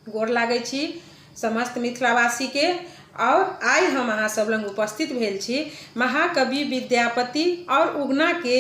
गोर लागै छी समस्त मिथिलावासी के। और आइ हम अहाँ सब लंग उपस्थित भेल छी महाकवि विद्यापति और उगना के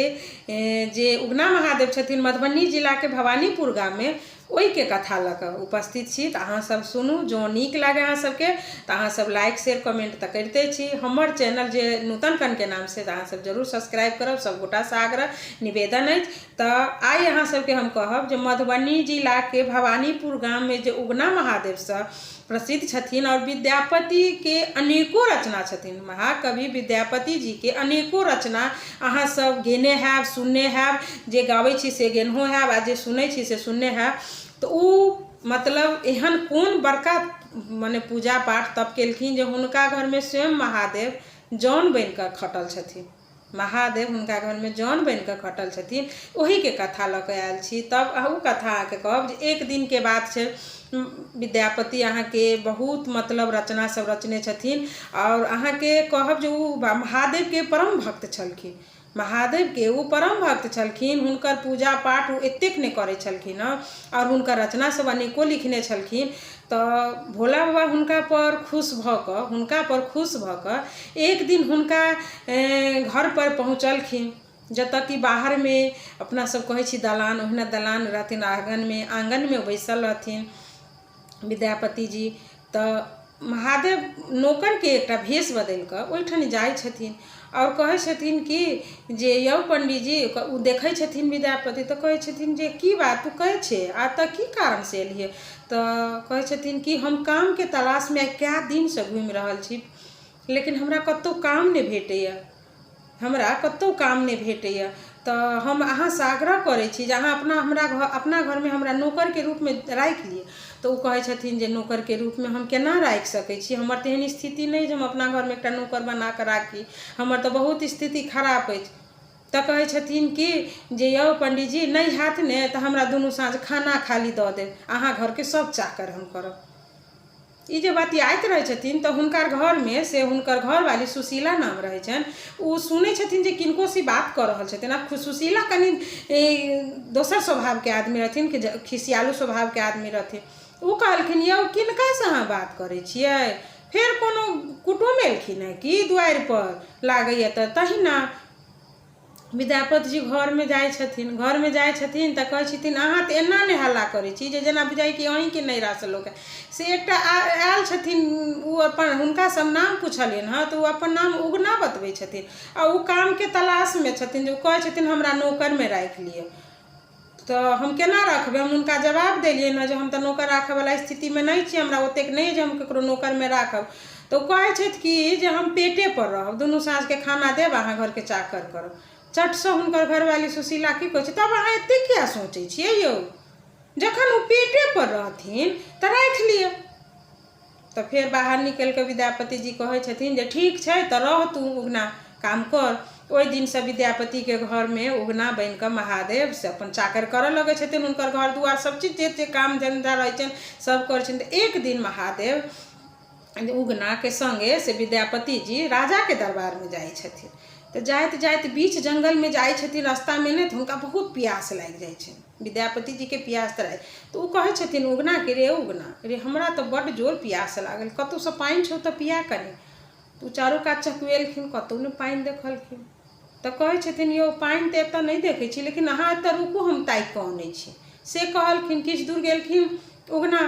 जे उगना महादेव छथिन मधुबनी जिला के भवानीपुर गाम में ओहि के कथा लऽ कऽ उपस्थित छी। तऽ अहाँ सब सुनू, जो नीक लागे अहाँ सबके तऽ अहाँ सब लाइक शेयर कमेंट तऽ करिते छी। हमर चैनल जे नूतन कन के नाम से अहाँ सब जरूर सब्सक्राइब करब, सब गोटा से आग्रह निवेदन अछि। तऽ आइ अहाँ सबके हम कहब जे मधुबनी जिला के भवानीपुर गाम में जे उगना महादेव से प्रसिद्ध छथिन और विद्यापति के अनेकों रचना छथिन। महाकवि विद्यापति जी के अनेकों रचना अहाँ सब गेने हैब, सुनने हैब, जे गाबै छी से गेनहो हैब आ जे सुनै छी से सुनने हैब। तो उ मतलब एहन कोन बड़का माने पूजा पाठ तब केलखिन जे हुनका घर में स्वयं महादेव जौन बन कऽ खटल छथिन। महादेव हुनका घर में जौन बन कऽ खटल छथिन, ओही के कथा लऽ कऽ आयल छी। तब अहू कथा अहाँके कहब जे एक दिन के बात छै। विद्यापति अहाँ के बहुत मतलब रचना सब रचने छथिन और अहाँ के कहब जे उ महादेव के परम भक्त छलखिन। महादेव के वो परम भक्त छलखिन, हुनकर पूजा पाठ एतेक ने करे छलखिन और हुनकर रचना सब अनेको लिखने छलखिन। तो भोला बाबा हुनका पर खुश भऽ कऽ एक दिन हुनका घर पर पहुँचलखिन, जतऽ कि बाहर में अपना सब कहै छी दलान, ओहिना दलान रहथिन। आंगन में बैसल रहथिन विद्यापति जी। तऽ महादेव नौकर के एकटा भेष बदलि कऽ ओहिठाम जाइ छथिन और कहै छथिन कि जे यौ पंडित जी, उ देखै छथिन विद्यापति तऽ कहै छथिन जे की बात तू कहै छे आ तऽ की कारण से एलिए। तऽ कहै छथिन कि हम काम के तलाश में कए दिन से घूमि रहल छी, लेकिन हमरा कतौ काम नहीं भेटैया। तऽ हम अहाँ से आग्रह करै छी जे अहाँ अपना घर में हमरा नौकर के रूप में राखि लिए। तो उ कहै छथिन जे नौकर के रूप में हम केना राखि सकै छी, हमर तेहन स्थिति नहीं जे हम अपना घर में एकटा नौकर बना कऽ राखी, हमर तो बहुत स्थिति खराब अछि। तऽ कहै छथिन कि जे यौ पंडित जी नहीं हैत ने तऽ हमरा दुनू साँझ खाना खाली दऽ देब, अहाँ घर के सब चाकर हम करब। ई जे बतियाइत रहै छथिन तऽ हुनकर घर में से हुनकर घरवाली सुशीला नाम रहै छनि, उ सुनै छथिन जे किनको सी बात कऽ रहल छथिन। आ सुशीला कनि दोसर स्वभाव के आदमी रहथिन, कि खिसियालू स्वभाव के आदमी रहथिन। उ कहलखिन यौ किनका से अहाँ बात करै छियै, फेर कोनो कुटुम एलखिन है कि दुआरि पर लागैया। तऽ तहिना विद्यापति जी घर में जाइ छथिन तऽ कहै छथिन अहाँ तऽ एना नहि हल्ला करै छी जे जेना बुझाइ कि अहीं के नैरा से लोक से एकटा आयल छथिन। उ अपन हुनका सब नाम पुछलियन हँ तऽ उ अपन नाम उगना बतबै छथिन आ उ काम के तलाश में छथिन, जे कहै छथिन हमरा नौकर में राखि लिए। तऽ हम केना रखबै, हम हुनका जवाब देलियनि जे हम तऽ नौकर राखय वाला स्थिति में नहीं छी, हमरा ओतेक नहीं जे हम ककरो नौकर में राखब। तऽ कहै छथि कि जे हम पेटे पर रहब, दुनू साँझ के खाना देब, अहाँ घर के चाकर करब। चट से हुनकर घरवाली सुशीला की कहै छै, तब अहाँ एतेक किया सोचै छियै यौ, जखन ओ पेटे पर रहथिन तऽ राखि लिअ। तऽ फिर बाहर निकल के विद्यापति जी कहै छथिन जे ठीक छै तऽ रह तू उगना, काम कर। ओहि दिन से विद्यापति के घर में उगना बन कऽ महादेव से अपन चाकर करऽ लगे छथिन। हुनकर घर दुआर सब चीज जे काम धंधा रहै छनि सब करै छथिन। तऽ एक दिन महादेव उगना के संगे से विद्यापति जी राजा के दरबार में जाइ छथिन। तो जाइत जाइत बीच जंगल में जाइ छथिन, रास्ता में ने, तो हुनका बहुत प्यास लागि जाइ छै। विद्यापति जी के प्यास तऽ तो उ कहै छथिन उगना के रे उगना रे, हमरा तो बड्ड जोर प्यास लागल, कतौ से पानि छौ तऽ पिया कनी। तो चारो कात चकुएलखिन, कतौ ने पानि देखलखिन। तऽ कहै छथिन यौ पानि तऽ एतऽ नहीं देखै छी, लेकिन अहाँ एतऽ रुकू हम ताकि कऽ अनै छी। से कहलखिन, किछु दूर गेलखिन उगना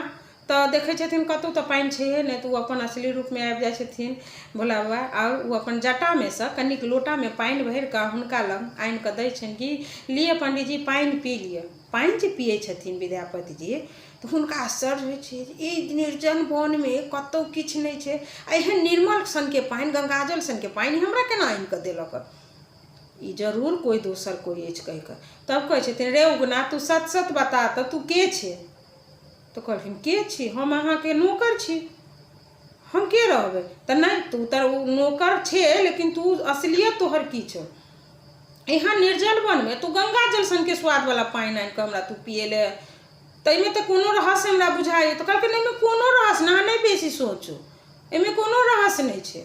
तऽ देखै छथिन कतौ तऽ पानि छैहे नहि। तऽ ओ अपन असली रूप में आबि जाइ छथिन भोला बाबा, और वो अपन जटा में से कनिक लोटा में पानि भरि कऽ हुनका लग आनि कऽ दै छनि कि लिए पंडित जी पानि पी लिअ। पानि जे पियै छथिन विद्यापति जी तऽ हुनका आश्चर्य होइ छै, ई निर्जन वन में कतौ किछु नहीं छै, एहन निर्मल सन के पानि, गंगाजल सन के पानि हमरा केना आनि कऽ देलक, ई जरूर कोई दोसर कोई अछि कहि कऽ। तब कहै छथिन रे उगना तू सच सच बता तऽ तू के छे। तो कहलखिन के छी, हम अहाँ के नौकर छी, हम के रहबै। तऽ नहीं तू तऽ नौकर छे, लेकिन तू असलियत तोहर की छौ, एहन निर्जल वन में तू गंगा जल सन के स्वाद वाला पानि आनि कऽ हमरा तू पिए ले, तैमे तऽ कोनो रहस्य हमरा बुझाइए। तो कहलखिन एहिमे कोनो रहस्य ना, नहीं बेसी सोचो, एहिमे कोनो रहस्य नहीं छै।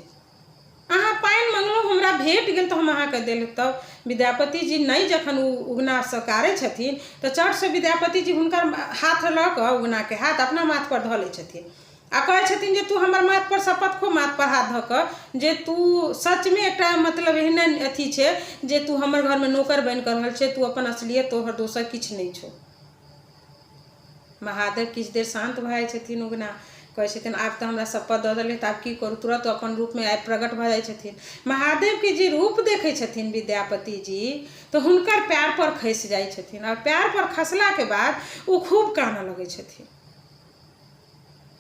अहाँ पानि मंगलहुँ हमरा भेट गेल तऽ हम अहाँके देलहुँ। तब विद्यापति जी नहि जखन उगना सकारै छथिन तऽ चटसँ विद्यापति जी हुनकर हाथ लऽ कऽ उगनाके हाथ अपना माथ पर धऽ लै छथिन आ कहै छथिन जे तू हमर माथ पर शपथ खो, माथ पर हाथ धऽ कऽ, जे तू सचमे एकटा मतलब एहन अथी छै जे तू हमर घरमे नौकर बनि कऽ रहल छै, तू अपन असलियत तोहर दोसर किछु नहि छौ। महादेव किछु देर शान्त भऽ जाइ छथिन। उगना कहै छथिन आब तऽ हमरा शपथ दऽ देलै तऽ आब की करू, तुरंत अपन रूपमे आबि प्रकट भऽ जाइ छथिन। महादेवके जे रूप देखै छथिन विद्यापति जी तऽ हुनकर पैर पर खसि जाइ छथिन और पैर पर खसलाके बाद ओ खूब कानऽ लगै छथिन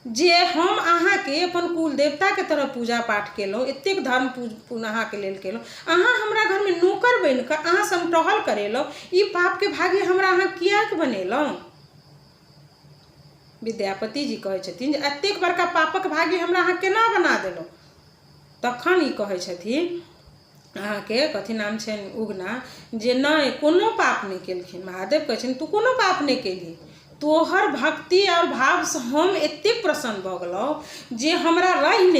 जे हम अहाँके अपन कुल देवताके तरह पूजा पाठ केलहुँ, एतेक धर्म पूर्ण अहाँके लेल केलहुँ, अहाँ हमरा घरमे नौकर बनि कऽ अहाँसँ हम टहल करेलहुँ, ई पापके भागी हमरा अहाँ किएक बनेलहुँ। विद्यापति जी कहै छथिन जे एतेक बड़का पापक भागी हमरा अहाँ केना बना देलहुँ। तखन ई कहै छथिन अहाँके कथी नाम छनि उगना, जे नहि कोनो पाप नहि केलखिन। महादेव कहै छथिन तू कोनो पाप नहि केलही, तोहर भक्ति और भावसँ हम एतेक प्रसन्न भऽ गेलहुँ जे हमरा रहि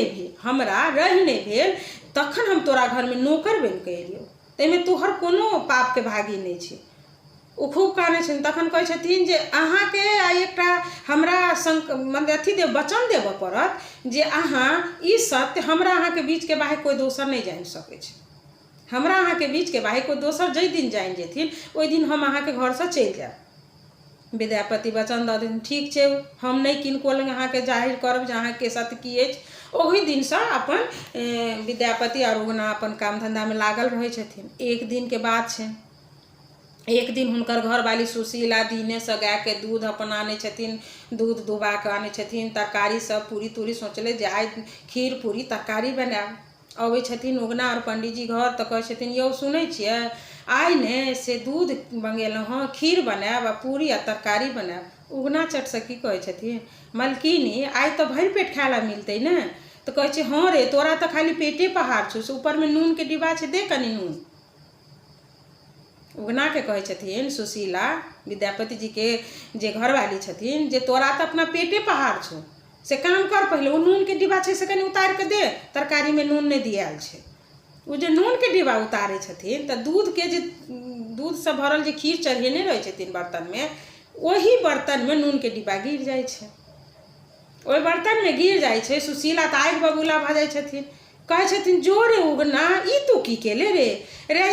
नहि भेल तखन हम तोरा घरमे नौकर बनि कऽ एलियौ, ताहिमे तोहर कोनो पापके भागी नहि छै। ओ खूब कानै छथिन। तखन कहै छथिन जे अहाँके एकटा हमरा मतलब अथी वचन देबऽ पड़त जे अहाँ ई सत्य हमरा अहाँके बीचके बाहे कोइ दोसर नहि जानि सकै छै। हमरा अहाँके बीचके बाहे कोइ दोसर जाहि दिन जानि जेथिन ओहि दिन हम अहाँके घरसँ चलि जायब। विद्यापति वचन दऽ देथिन ठीक छै, हम नहि किनको लग अहाँके जाहिर करब जे अहाँके सत्य की अछि। ओहि दिनसँ अपन विद्यापति और उगना अपन काम धंधामे लागल रहै छथिन। एक दिनके बात छै, एक दिन हुनकर घरवाली सुशीला दिनेसँ गायके दूध अपन आनै छथिन, दूध दुबा कऽ आनै छथिन, तरकारी सब पूरी तूरी सोचले जे आइ खीर पूरी तरकारी बनायब। अबै छथिन उगना और पंडीजी घर तऽ कहै छथिन यौ सुनै छियै आइ ने से दूध मंगेलहुँ हँ, खीर बनायब आ पूरी आ तरकारी बनायब। उगना चटसँ की कहै छथिन मलकिनी आइ तऽ भरि पेट खाय ला मिलतै ने। तऽ कहै छै हाँ रे तोरा तऽ खाली पेटे पहाड़ छौ, से ऊपरमे नूनके डिब्बा छै दे कनि नून। उगनाके कहै छथिन सुशीला विद्यापति जीके जे घरवाली छथिन जे तोरा तऽ अपना पेटे पहाड़ छौ, से काम कर पहिले ओ नूनके डिब्बा छै से कनि उतारि कऽ दे, तरकारीमे नून नहि दियाल छै। ओ जे नूनके डिब्बा उतारै छथिन तऽ दूधके जे दूधसँ भरल जे खीर चढ़ेने रहै छथिन बर्तनमे, ओही बर्तनमे नूनके डिब्बा गिर जाइ छै। ओहि बर्तनमे गिर जाइ छै। सुशीला तऽ आगि बबूला भऽ जाइ छथिन, कहै छथिन जो रे उगना ई तू की केले रे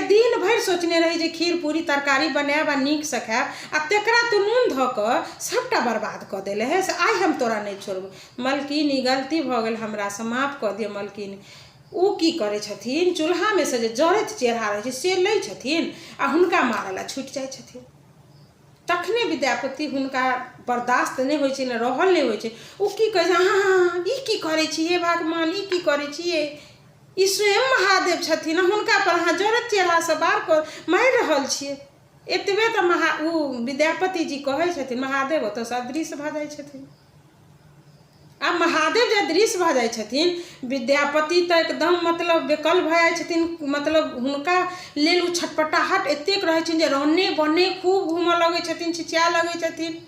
दिन भरि सोचने रही जे खीर पूरी तरकारी बनायब आ नीकसँ खायब आ तेकरा तू नून धऽ कऽ सभटा बर्बाद कऽ देले है, से आइ हम तोरा नहि छोड़ब। मलकिनी गलती भऽ गेल हमरासँ, माफ कऽ दिअ मलकिनी। ओ की करै छथिन चूल्हामे से जे जरैत चेहरा रहै छै से लै छथिन आ हुनका मारऽ ला छुटि जाइ छथिन। तखने विद्यापति हुनका बर्दाश्त नहि होइ छै, रहल नहि होइ छै। ओ की कहै छै अहाँ ई की करै छियै भगवान, ई की करै छियै, ई स्वयं महादेव छथिन, हुनका पर अहाँ जरैत चेहरासँ बार कऽ मारि रहल छियै। एतबे तऽ विद्यापति जी कहै छथिन महादेव ओतऽसँ अदृश्य भऽ जाइ छथिन। आब महादेव जे अदृश्य भऽ जाइ छथिन विद्यापति तऽ एकदम मतलब बेकल भऽ जाइ छथिन, मतलब हुनका लेल ओ छटपटाहट एतेक रहै छनि जे रन्ने बन्ने खूब घूमऽ लगै छथिन, छिछिया लगै छथिन।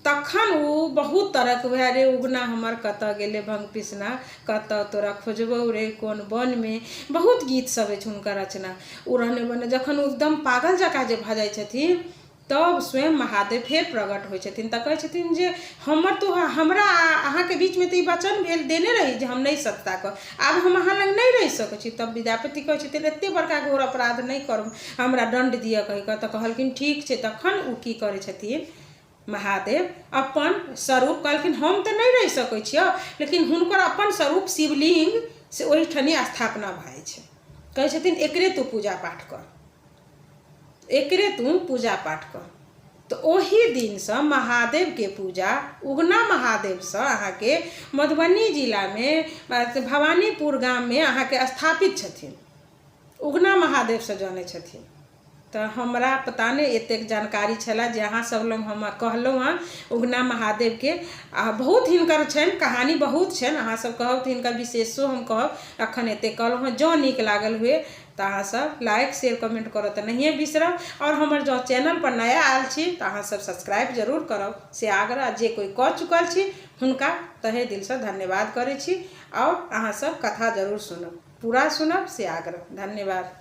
तखन ओ बहुत तरहके वएह रे उगना हमर कतऽ गेलै भंग पिसना, कतऽ तोरा खोजबौ रे कोन बनमे, बहुत गीत सब अछि हुनकर रचना। ओ रहने बने जखन ओ एकदम पागल जकाँ जे भऽ जाइ छथिन तब स्वयं महादेव फेर प्रकट होइ छथिन। तऽ कहै छथिन जे हमरा अहाँके बीचमे तऽ ई वचन भेल देने रही जे हम नहि सत्ता कऽ, आब हम अहाँ लग नहि रहि सकै छी। तब विद्यापति कहै छथिन एतेक बड़का घोर अपराध नहि करब, हमरा दण्ड दिअ कहि कऽ। तऽ कहलखिन ठीक छै। तखन ओ की करै छथिन महादेव अपन स्वरूप कहलखिन हम तऽ नहि रहि सकै छियै, लेकिन हुनकर अपन स्वरूप शिवलिंग से ओहिठनी स्थापना भऽ जाइ छै। कहै छथिन एकरे तू पूजा पाठ कर, एकरे तू पूजा पाठ कर। तऽ ओही दिनसँ महादेवके पूजा उगना महादेवसँ अहाँके मधुबनी जिलामे भवानीपुर गाममे अहाँके स्थापित छथिन, उगना महादेवसँ जानै छथिन। तऽ हमरा पता नहि एतेक जानकारी छलै जे अहाँ सब लग हम कहलहुँ हँ उगना महादेवके। आ बहुत हिनकर छनि कहानी, बहुत छनि, अहाँ सब कहब तऽ हिनकर विशेषो हम कहब। एखन एतेक कहलहुँ हँ, जँ नीक लागल हुए तो अहाँ सब लाइक शेयर कमेंट करब तो नहीं बिसरब। और हमार जो चैनल पर नया आयल छी तो अहाँ सब सब्सक्राइब जरूर करब से आग्रह। जे कोई कऽ चुकल छी हुनका तहे दिल से धन्यवाद करे छी। और अहाँ सब कथा जरूर सुनब, पूरा सुनब से आग्रह। धन्यवाद।